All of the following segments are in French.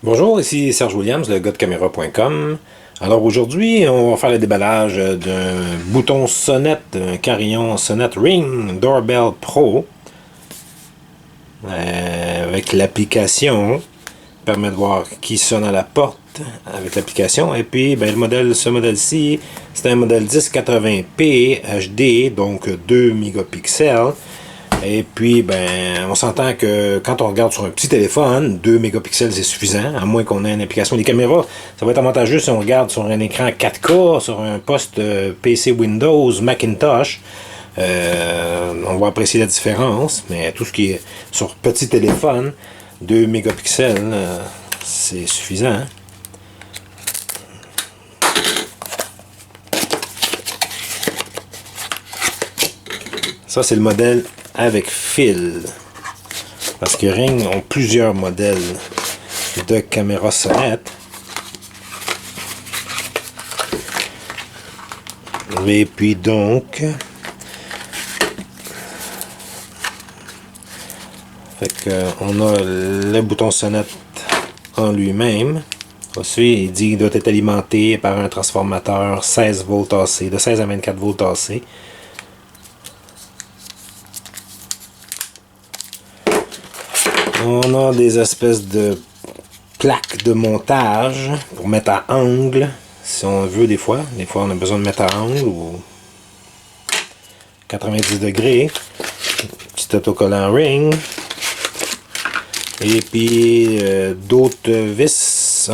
Bonjour, ici Serge Williams, le gars de caméra.com. Alors aujourd'hui, on va faire le déballage d'un bouton sonnette, un carillon sonnette Ring Doorbell Pro avec l'application. Permet de voir qui sonne à la porte avec l'application. Et puis, ce modèle-ci, c'est un modèle 1080p HD, donc 2 mégapixels. Et puis, on s'entend que quand on regarde sur un petit téléphone, 2 mégapixels c'est suffisant, à moins qu'on ait une application. Les caméras, ça va être avantageux si on regarde sur un écran 4K, sur un poste PC Windows, Macintosh. On va apprécier la différence, mais tout ce qui est sur petit téléphone, 2 mégapixels, c'est suffisant. Hein? Ça, c'est le modèle avec fil. Parce que Ring ont plusieurs modèles de caméra sonnette. Et puis donc, on a le bouton sonnette en lui-même. Ensuite, il dit qu'il doit être alimenté par un transformateur 16 volts AC, de 16 à 24 volts AC. On a des espèces de plaques de montage pour mettre à angle, si on veut des fois. Des fois, on a besoin de mettre à angle ou 90 degrés. Petit autocollant Ring. Et puis, d'autres vis,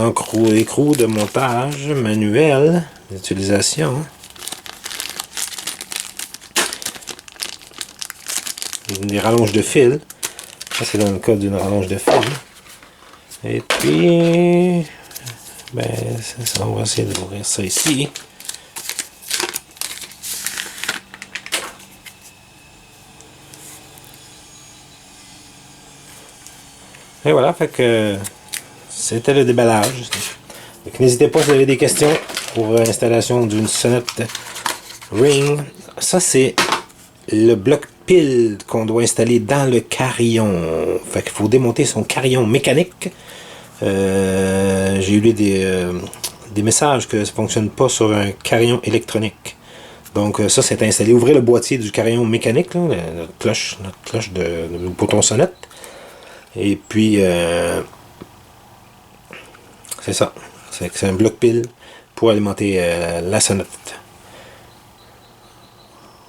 écrous de montage manuel d'utilisation. Des rallonges de fil. Ça, c'est dans le cas d'une rallonge de fil. Et puis, on va essayer d'ouvrir ça ici. Et voilà, fait que c'était le déballage. N'hésitez pas si vous avez des questions pour l'installation d'une sonnette Ring. Ça, c'est le bloc pile qu'on doit installer dans le carillon. Fait qu'il faut démonter son carillon mécanique. J'ai eu des messages que ça ne fonctionne pas sur un carillon électronique. Donc ça, c'est installé. Ouvrez le boîtier du carillon mécanique, là, notre cloche de bouton sonnette. Et puis, c'est ça. C'est un bloc pile pour alimenter la sonnette.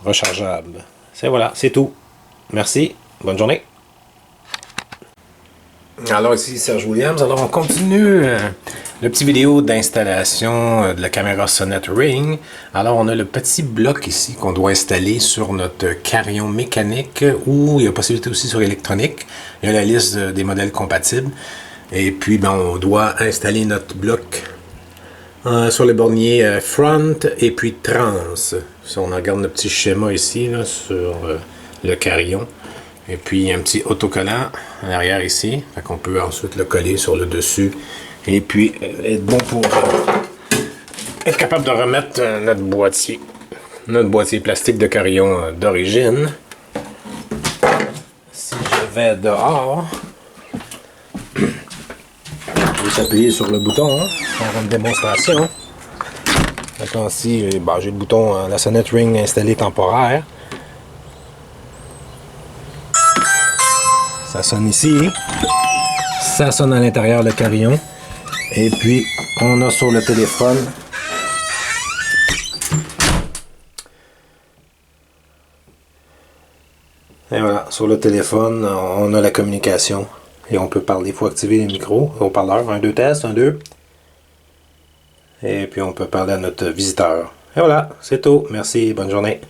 Rechargeable. Voilà, c'est tout. Merci. Bonne journée. Alors ici Serge Williams. Alors on continue le petit vidéo d'installation de la caméra sonnette Ring. Alors on a le petit bloc ici qu'on doit installer sur notre carillon mécanique ou il y a possibilité aussi sur électronique. Il y a la liste des modèles compatibles. Et puis on doit installer notre bloc sur le bornier front et puis trans. Si on regarde le petit schéma ici là, sur le carillon. Et puis il y a un petit autocollant à l'arrière ici. Fait qu'on peut ensuite le coller sur le dessus. Et puis être bon pour être capable de remettre notre boîtier plastique de carillon d'origine. Si je vais dehors, je vais appuyer sur le bouton hein, pour une démonstration. Maintenant ici, j'ai le bouton la sonnette Ring installée temporaire. Ça sonne ici. Ça sonne à l'intérieur le carillon. Et puis, on a sur le téléphone et voilà, sur le téléphone, on a la communication. Et on peut parler. Il faut activer les micros, haut-parleurs. 1, 2 tests, 1, 2. Et puis, on peut parler à notre visiteur. Et voilà, c'est tout. Merci, bonne journée.